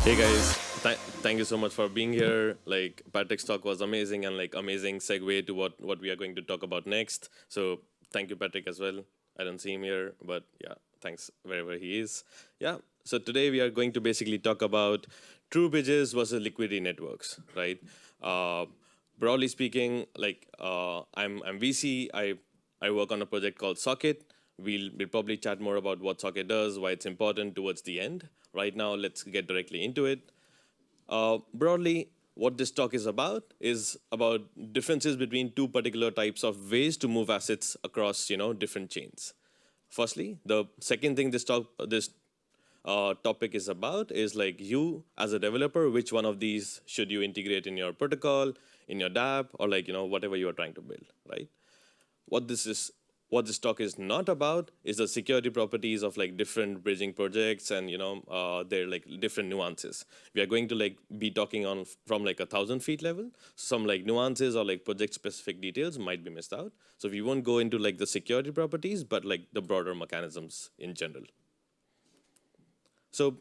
Hey guys, thank you so much for being here. Like Patrick's talk was amazing and like amazing segue to what we are going to talk about next. So thank you Patrick as well. I don't see him here, but yeah, thanks wherever he is. Yeah. So today we are going to basically talk about true bridges versus liquidity networks, right? Uh, Broadly speaking, I'm VC. I work on a project called Socket. We'll probably chat more about what Socket does, why it's important towards the end. Right now, let's get directly into it. Broadly, what this talk is about differences between two particular types of ways to move assets across different chains. Firstly, the second thing this topic is about is like you as a developer, which one of these should you integrate in your protocol, in your dApp, or like whatever you are trying to build, right? what this is what this talk is not about is the security properties of like different bridging projects and their like different nuances. We are going to like be talking on from like 1,000 feet level. Some like nuances or like project specific details might be missed out, so we won't go into like the security properties but like the broader mechanisms in general. So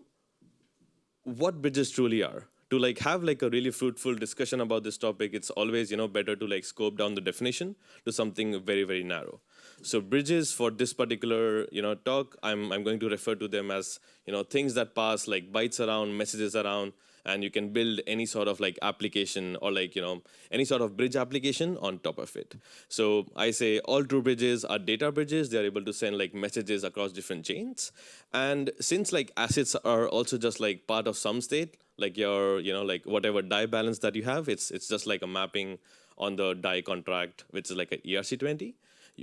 what bridges truly are. To like have like a really fruitful discussion about this topic, it's always better to like scope down the definition to something very very narrow. So bridges for this particular talk, I'm going to refer to them as things that pass like bytes around, messages around, and you can build any sort of like application or like any sort of bridge application on top of it. So I say all true bridges are data bridges. They are able to send like messages across different chains, and since like assets are also just like part of some state, like your like whatever DAI balance that you have, it's just like a mapping on the DAI contract, which is like a ERC20.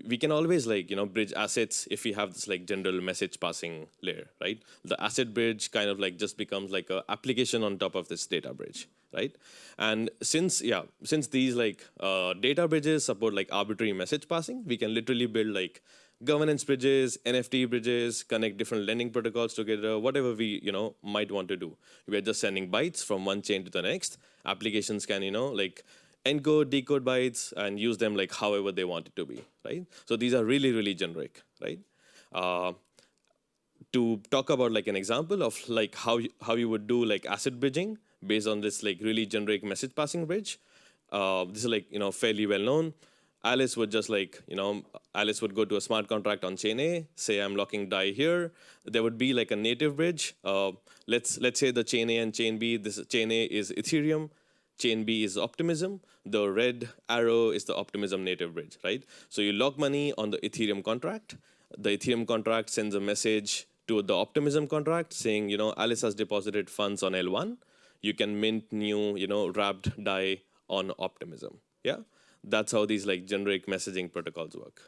We can always like bridge assets if we have this like general message passing layer, right? The asset bridge kind of like just becomes like a application on top of this data bridge, right? And since these like data bridges support like arbitrary message passing, we can literally build like governance bridges, NFT bridges, connect different lending protocols together, whatever we might want to do. We are just sending bytes from one chain to the next. Applications can like encode, decode bytes, and use them like however they want it to be, right? So these are really really generic, right? Uh, to talk about like an example of like how you would do like asset bridging based on this like really generic message passing bridge. This is like fairly well known. Alice would just like Alice would go to a smart contract on chain A, say I'm locking DAI here. There would be like a native bridge. Let's say the chain A and chain B. This chain A is Ethereum, chain B is Optimism. The red arrow is the Optimism native bridge, right? So you lock money on the Ethereum contract. The Ethereum contract sends a message to the Optimism contract saying, Alice has deposited funds on L1. You can mint new, wrapped DAI on Optimism. Yeah, that's how these like generic messaging protocols work.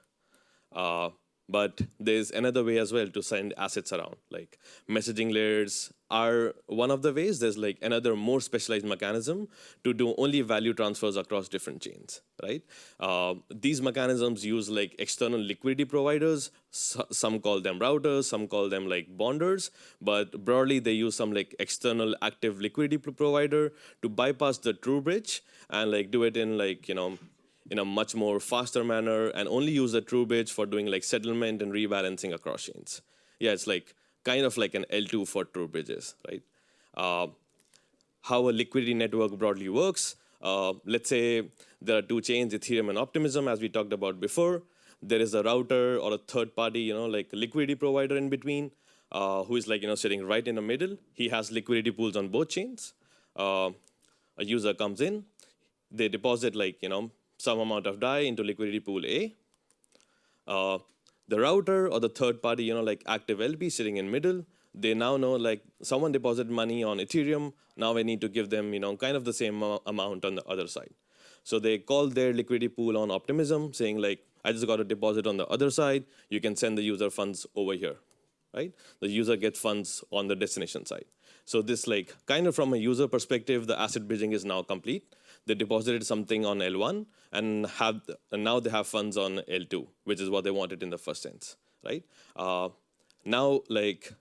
Uh, but there's another way as well to send assets around. Like messaging layers are one of the ways. There's like another more specialized mechanism to do only value transfers across different chains, right? These mechanisms use like external liquidity providers. Some call them routers, some call them like bonders, but broadly they use some like external active liquidity provider to bypass the true bridge and like do it in like in a much more faster manner and only use the true bridge for doing like settlement and rebalancing across chains. Yeah, it's like kind of like an L2 for true bridges, right? Uh, how a liquidity network broadly works. Let's say there are two chains, Ethereum and Optimism, as we talked about before. There is a router or a third party, like a liquidity provider in between, who is like sitting right in the middle. He has liquidity pools on both chains. A user comes in, they deposit like some amount of DAI into liquidity pool A. The router or the third party, like active LP sitting in middle, they now know like someone deposited money on Ethereum. Now I need to give them, kind of the same amount on the other side. So they call their liquidity pool on Optimism saying like, I just got a deposit on the other side. You can send the user funds over here, right? The user gets funds on the destination side. So this like kind of from a user perspective, the asset bridging is now complete. They deposited something on L1 and now they have funds on L2, which is what they wanted in the first sense, right? Now like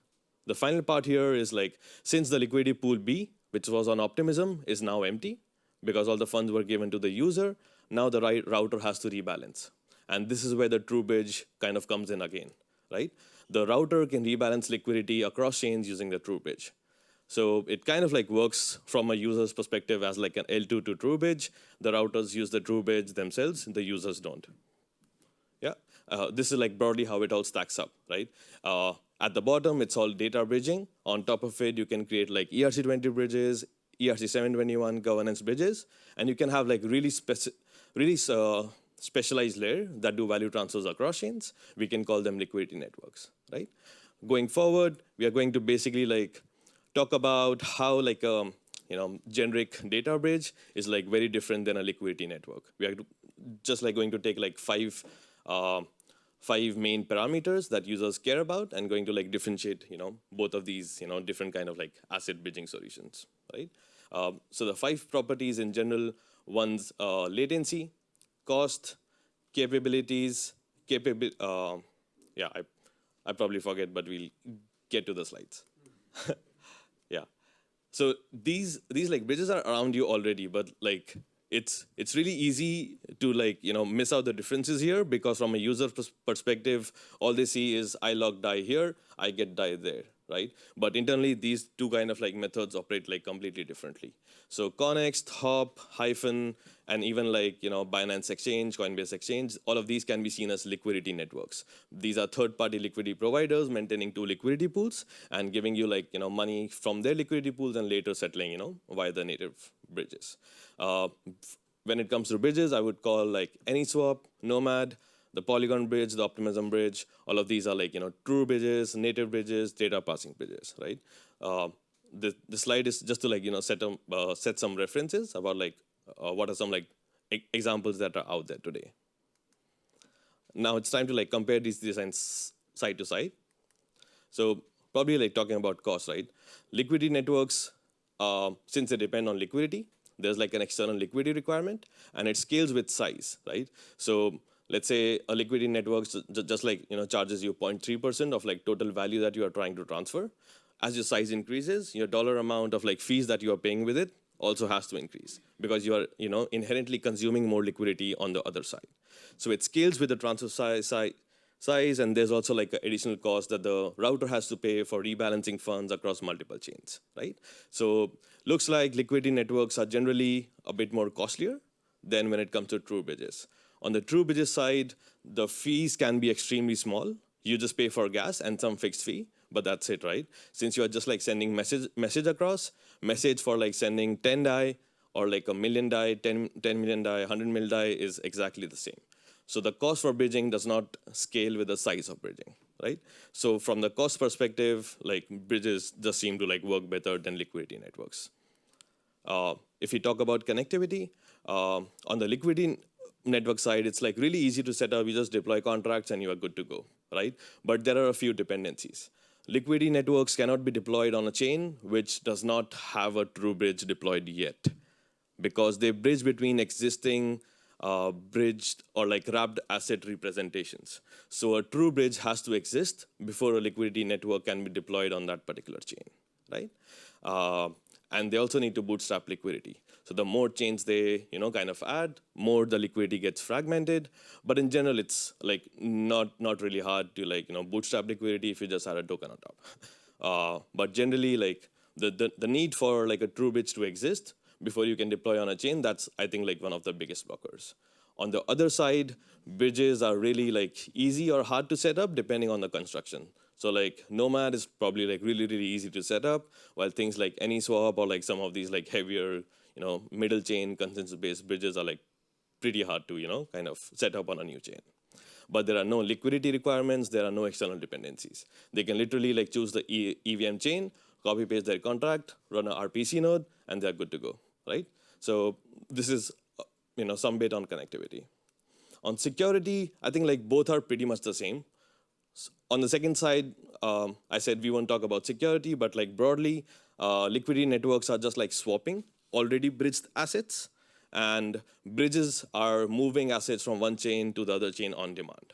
the final part here is like since the liquidity pool B, which was on Optimism, is now empty because all the funds were given to the user, now the router has to rebalance. And this is where the true bridge kind of comes in again, right? The router can rebalance liquidity across chains using the true bridge. So it kind of like works from a user's perspective as like an L2 to true bridge. The routers use the true bridge themselves, the users don't. Yeah, this is like broadly how it all stacks up, right? At the bottom, it's all data bridging. On top of it, you can create like ERC20 bridges, ERC721 governance bridges, and you can have like really specialized layer that do value transfers across chains. We can call them liquidity networks, right? Going forward, we are going to basically like talk about how like a generic data bridge is like very different than a liquidity network. We are just like going to take like uh, five main parameters that users care about and going to like differentiate both of these different kind of like asset bridging solutions, right? So the 5 properties in general: one's latency, cost, capabilities, yeah, I probably forget, but we'll get to the slides. Yeah. So these like bridges are around you already, but like it's really easy to like miss out the differences here, because from a user perspective, all they see is I log die here, I get die there, right? But internally, these two kind of like methods operate like completely differently. So Connext, Hop, Hyphen, and even like Binance Exchange, Coinbase Exchange, all of these can be seen as liquidity networks. These are third-party liquidity providers maintaining 2 liquidity pools and giving you like money from their liquidity pools and later settling via the native bridges. When it comes to bridges, I would call like AnySwap, Nomad, the Polygon bridge, the Optimism bridge. All of these are like true bridges, native bridges, data passing bridges, right? The slide is just to like set some references about like what are some like examples that are out there today. Now it's time to like compare these designs side to side. So probably like talking about cost, right? Liquidity networks, since they depend on liquidity, there's like an external liquidity requirement, and it scales with size, right? So let's say a liquidity network just like charges you 0.3% of like total value that you are trying to transfer. As your size increases, your dollar amount of like fees that you are paying with it also has to increase, because you are inherently consuming more liquidity on the other side. So it scales with the transfer size, and there's also like an additional cost that the router has to pay for rebalancing funds across multiple chains, right? So looks like liquidity networks are generally a bit more costlier than when it comes to true bridges. On the true bridges side, the fees can be extremely small. You just pay for gas and some fixed fee, but that's it, right? Since you are just like sending message across, message for like sending 10 DAI or like a million DAI, 10 million DAI, 100 mil DAI is exactly the same. So the cost for bridging does not scale with the size of bridging, right? So from the cost perspective, like bridges just seem to like work better than liquidity networks. If you talk about connectivity, on the liquidity network side, it's like really easy to set up. You just deploy contracts and you are good to go, right? But there are a few dependencies. Liquidity networks cannot be deployed on a chain which does not have a true bridge deployed yet, because they bridge between existing bridged or like wrapped asset representations. So a true bridge has to exist before a liquidity network can be deployed on that particular chain, right? And they also need to bootstrap liquidity. So the more chains they kind of add, more the liquidity gets fragmented. But in general, it's like not really hard to like bootstrap liquidity if you just add a token on top. But generally, like the need for like a true bridge to exist before you can deploy on a chain, that's I think like one of the biggest blockers. On the other side, bridges are really like easy or hard to set up depending on the construction. So like Nomad is probably like really easy to set up, while things like AnySwap or like some of these like heavier middle chain consensus-based bridges are like pretty hard to kind of set up on a new chain. But there are no liquidity requirements, there are no external dependencies. They can literally like choose the EVM chain, copy paste their contract, run a RPC node, and they're good to go, right? So this is some bit on connectivity. On security, I think like both are pretty much the same. On the second side, I said we won't talk about security, but like broadly, liquidity networks are just like swapping already bridged assets, and bridges are moving assets from one chain to the other chain on demand,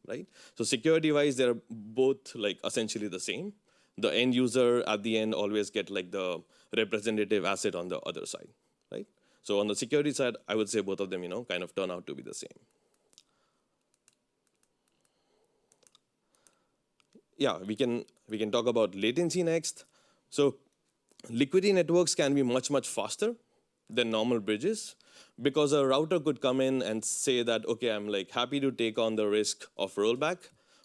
right? So security-wise, they're both like essentially the same. The end user at the end always get like the representative asset on the other side, right? So on the security side, I would say both of them, kind of turn out to be the same. Yeah, we can talk about latency next. So Liquidity networks can be much, much faster than normal bridges because a router could come in and say that, okay, I'm like happy to take on the risk of rollback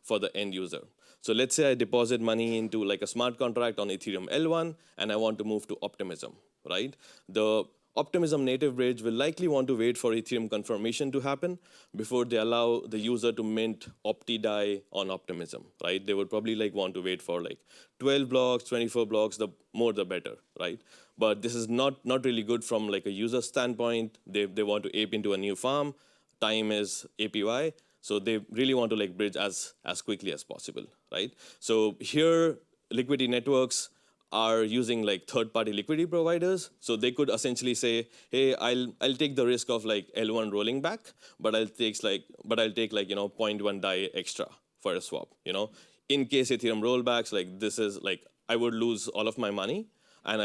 for the end user. So let's say I deposit money into like a smart contract on Ethereum L1 and I want to move to Optimism, right? The Optimism native bridge will likely want to wait for Ethereum confirmation to happen before they allow the user to mint OptiDai on Optimism, right? They would probably like want to wait for like 12 blocks, 24 blocks, the more the better, right? But this is not really good from like a user standpoint. They want to ape into a new farm. Time is APY. So they really want to like bridge as quickly as possible, right? So here, Liquidity Networks are using like third-party liquidity providers. So they could essentially say, hey, I'll take the risk of like L1 rolling back, but I'll take like 0.1 DAI extra for a swap. In case Ethereum rollbacks, like this is like I would lose all of my money, and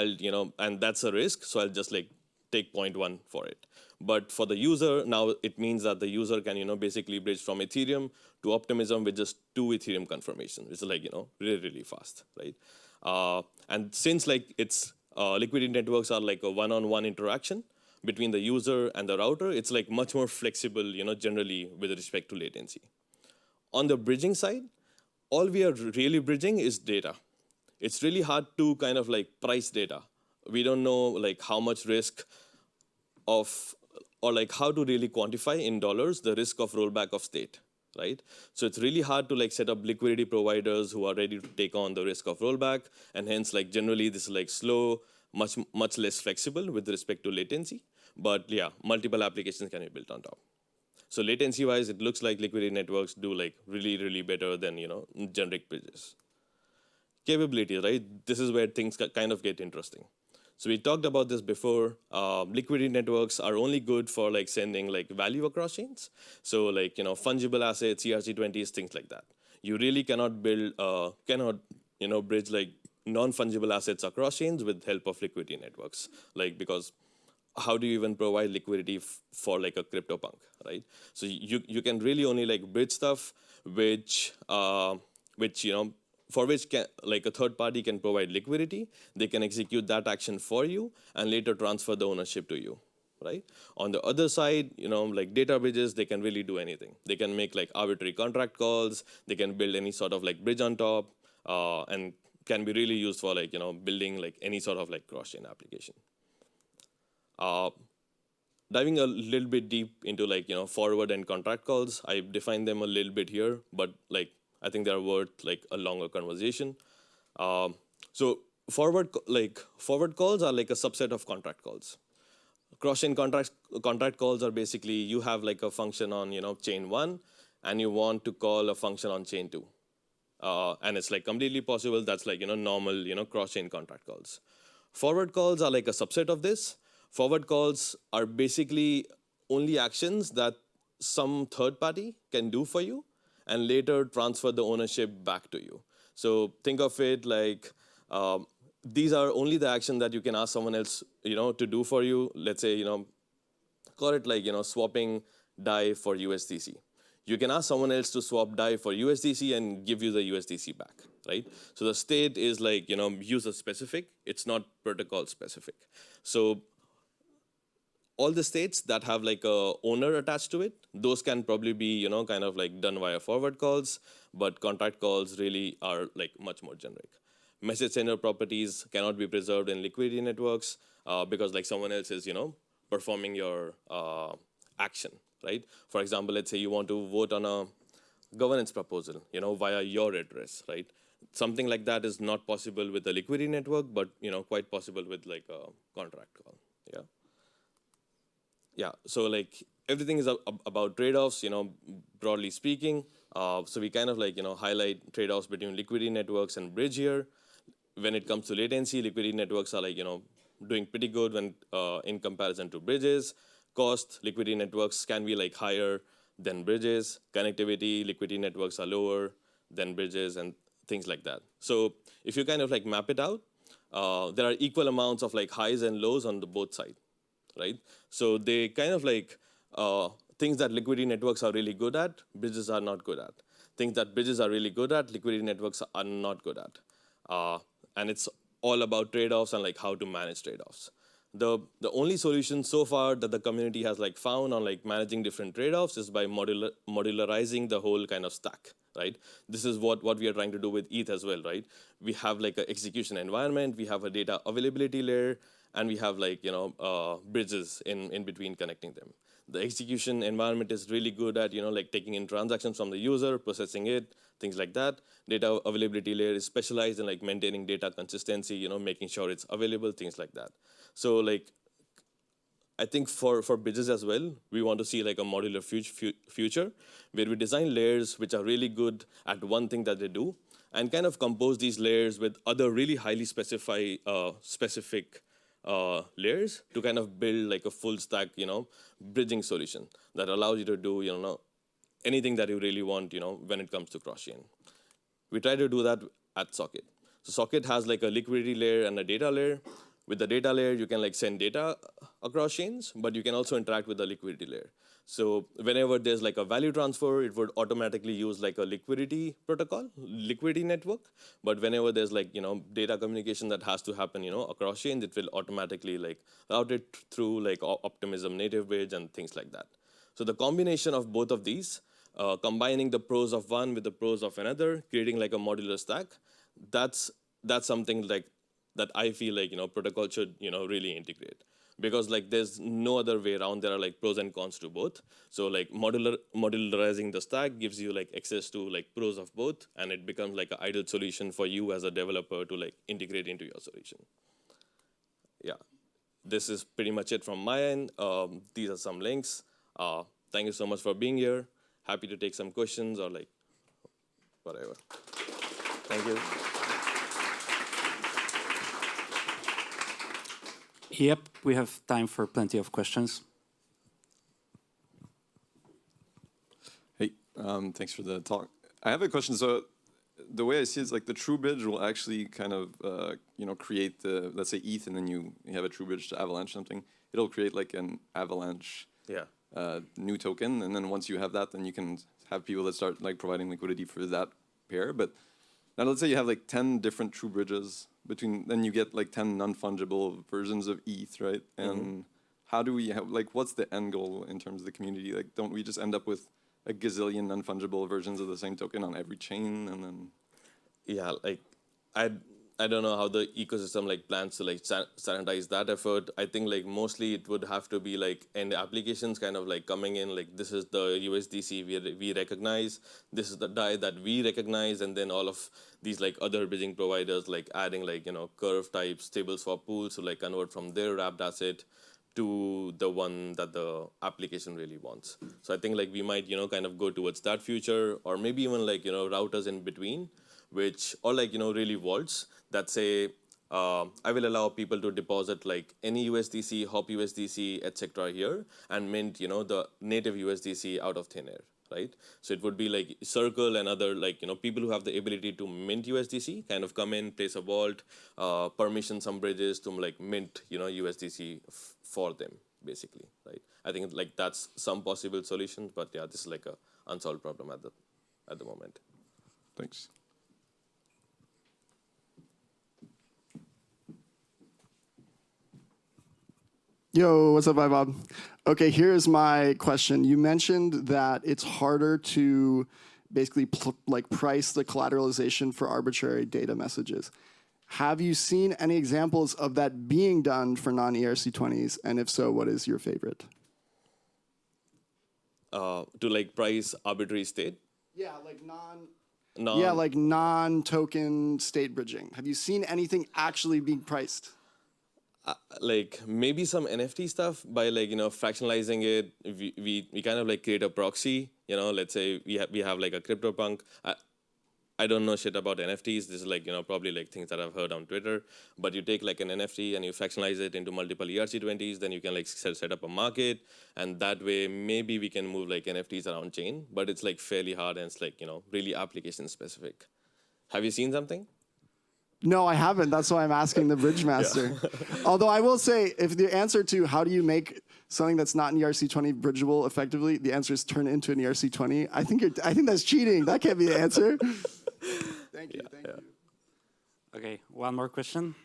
and that's a risk. So I'll just like take 0.1 for it. But for the user, now it means that the user can, basically bridge from Ethereum to Optimism with just 2 Ethereum confirmations, which is like, really, really fast, right? And since like it's liquidity networks are like a one-on-one interaction between the user and the router, it's like much more flexible, generally with respect to latency. On the bridging side, all we are really bridging is data. It's really hard to kind of like price data. We don't know like how much risk of, or like how to really quantify in dollars the risk of rollback of state, right? So it's really hard to like set up liquidity providers who are ready to take on the risk of rollback, and hence like generally this is like slow, much less flexible with respect to latency. But yeah, multiple applications can be built on top. So latency wise, it looks like liquidity networks do like really, really better than generic bridges. Capabilities, right? This is where things kind of get interesting. So we talked about this before. Liquidity networks are only good for like sending like value across chains. So like fungible assets, ERC20s, things like that. You really cannot build, bridge like non-fungible assets across chains with help of liquidity networks. Like because how do you even provide liquidity for like a CryptoPunk, right? So you can really only like bridge stuff which for which like a third party can provide liquidity. They can execute that action for you and later transfer the ownership to you, right? On the other side, like data bridges, they can really do anything. They can make like arbitrary contract calls. They can build any sort of like bridge on top, and can be really used for like building like any sort of like cross-chain application. Diving a little bit deep into like forward and contract calls, I define them a little bit here, but like I think they're worth like a longer conversation. So forward calls are like a subset of contract calls. Cross-chain contract calls are basically you have like a function on chain 1, and you want to call a function on chain 2. And it's like completely possible. That's like normal cross-chain contract calls. Forward calls are like a subset of this. Forward calls are basically only actions that some third party can do for you and later transfer the ownership back to you. So think of it like these are only the action that you can ask someone else to do for you. Let's say call it like swapping DAI for USDC. You can ask someone else to swap DAI for USDC and give you the USDC back, right? So the state is like user specific. It's not protocol specific. So all the states that have like a owner attached to it, those can probably be kind of like done via forward calls, but contract calls really are like much more generic. Message sender properties cannot be preserved in liquidity networks because like someone else is performing your action, right? For example, let's say you want to vote on a governance proposal via your address, right? Something like that is not possible with a liquidity network, but quite possible with like a contract call. Yeah, so like everything is about trade-offs, broadly speaking. So we kind of like highlight trade-offs between liquidity networks and bridge here. When it comes to latency, liquidity networks are like doing pretty good when in comparison to bridges. Cost, liquidity networks can be like higher than bridges. Connectivity, liquidity networks are lower than bridges and things like that. So if you kind of like map it out, there are equal amounts of like highs and lows on the both sides, right? So they kind of like things that liquidity networks are really good at, bridges are not good at. Things that bridges are really good at, liquidity networks are not good at. And it's all about trade-offs and like how to manage trade-offs. The only solution so far that the community has like found on like managing different trade-offs is by modularizing the whole kind of stack, right? This is what we are trying to do with ETH as well, right? We have like an execution environment, we have a data availability layer, and we have like bridges in between connecting them. The execution environment is really good at like taking in transactions from the user, processing it, things like that. Data availability layer is specialized in like maintaining data consistency, making sure it's available, things like that. So like I think for bridges as well, we want to see like a modular future where we design layers which are really good at one thing that they do, and kind of compose these layers with other really highly specific layers to kind of build like a full stack, bridging solution that allows you to do, anything that you really want, when it comes to cross-chain. We try to do that at Socket. So Socket has like a liquidity layer and a data layer. With the data layer, you can like send data across chains, but you can also interact with the liquidity layer. So whenever there's like a value transfer, it would automatically use like a liquidity protocol, liquidity network. But whenever there's like, data communication that has to happen, across chains, it will automatically like route it through like Optimism native bridge and things like that. So the combination of both of these, combining the pros of one with the pros of another, creating like a modular stack, that's something like that I feel like protocol should really integrate, because like there's no other way around. There are like pros and cons to both. So like modularizing the stack gives you like access to like pros of both, and it becomes like an ideal solution for you as a developer to like integrate into your solution. Yeah, this is pretty much it from my end. These are some links. Thank you so much for being here. Happy to take some questions or like whatever. Thank you. Yep, we have time for plenty of questions. Hey, thanks for the talk. I have a question. So the way I see it is like the true bridge will actually kind of, create the, let's say ETH, and then you have a true bridge to Avalanche something. It'll create like an Avalanche new token. And then once you have that, then you can have people that start like providing liquidity for that pair. But now let's say you have like 10 different true bridges between, then you get like 10 non-fungible versions of ETH, right? And how do we have, like, what's the end goal in terms of the community? Like, don't we just end up with a gazillion non-fungible versions of the same token on every chain, and then? Yeah, like I don't know how the ecosystem like plans to like sanitize that effort. I think like mostly it would have to be like end applications kind of like coming in, like this is the USDC we recognize, this is the DAI that we recognize, and then all of these like other bridging providers like adding like curve type stable swap pools to like convert from their wrapped asset to the one that the application really wants. So I think like we might kind of go towards that future, or maybe even like routers in between, which or like really vaults that say I will allow people to deposit like any USDC, hop USDC, etc. here, and mint the native USDC out of thin air, right? So it would be like Circle and other like people who have the ability to mint USDC kind of come in, place a vault, permission some bridges to like mint USDC for them basically, right? I think like that's some possible solutions, but yeah, this is like a unsolved problem at the moment. Thanks. Yo, what's up, Vaibhav? Okay, here's my question. You mentioned that it's harder to basically price the collateralization for arbitrary data messages. Have you seen any examples of that being done for non-ERC20s? And if so, what is your favorite? To like price arbitrary state? Yeah, like non-token state bridging. Have you seen anything actually being priced? Like maybe some NFT stuff by like fractionalizing it. We kind of like create a proxy. Let's say we have like a CryptoPunk. I don't know shit about NFTs. This is like probably like things that I've heard on Twitter. But you take like an NFT and you fractionalize it into multiple ERC20s. Then you can like set up a market, and that way maybe we can move like NFTs around chain. But it's like fairly hard, and it's like really application specific. Have you seen something? No, I haven't. That's why I'm asking the bridge master. Although I will say, if the answer to how do you make something that's not an ERC20 bridgeable effectively, the answer is turn it into an ERC20. I think that's cheating. That can't be the answer. Thank you. Okay, one more question.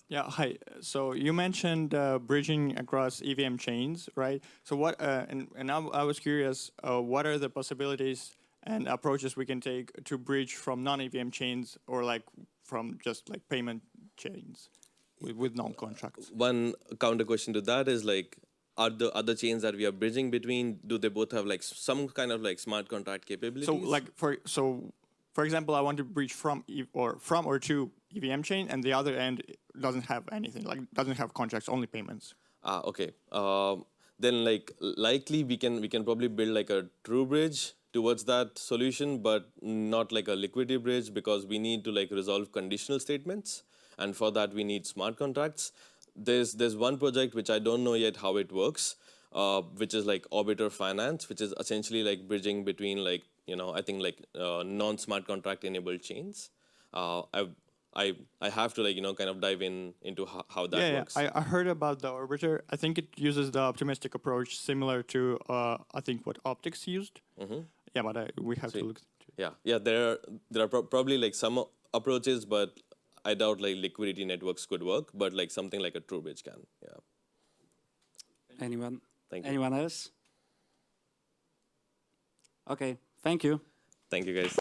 Yeah, hi. So you mentioned bridging across EVM chains, right? So what? And I was curious, what are the possibilities and approaches we can take to bridge from non-EVM chains or like from just like payment chains with non-contracts? One counter question to that is like, are the other chains that we are bridging between, do they both have like some kind of like smart contract capabilities? So like for example, I want to bridge from or to EVM chain, and the other end doesn't have anything, like doesn't have contracts, only payments. Okay. Then like likely we can probably build like a true bridge towards that solution, but not like a liquidity bridge, because we need to like resolve conditional statements, and for that we need smart contracts. There's one project which I don't know yet how it works, which is like Orbiter Finance, which is essentially like bridging between like, I think like non-smart contract enabled chains. I have to like kind of dive into how that Yeah, works. I heard about the Orbiter. I think it uses the optimistic approach similar to I think what Optics used. Yeah, but we have to look. Yeah. There are probably like some approaches, but I doubt like liquidity networks could work. But like something like a true bridge can. Yeah. Anyone? Thank you. Anyone else? Okay, thank you. Thank you, guys.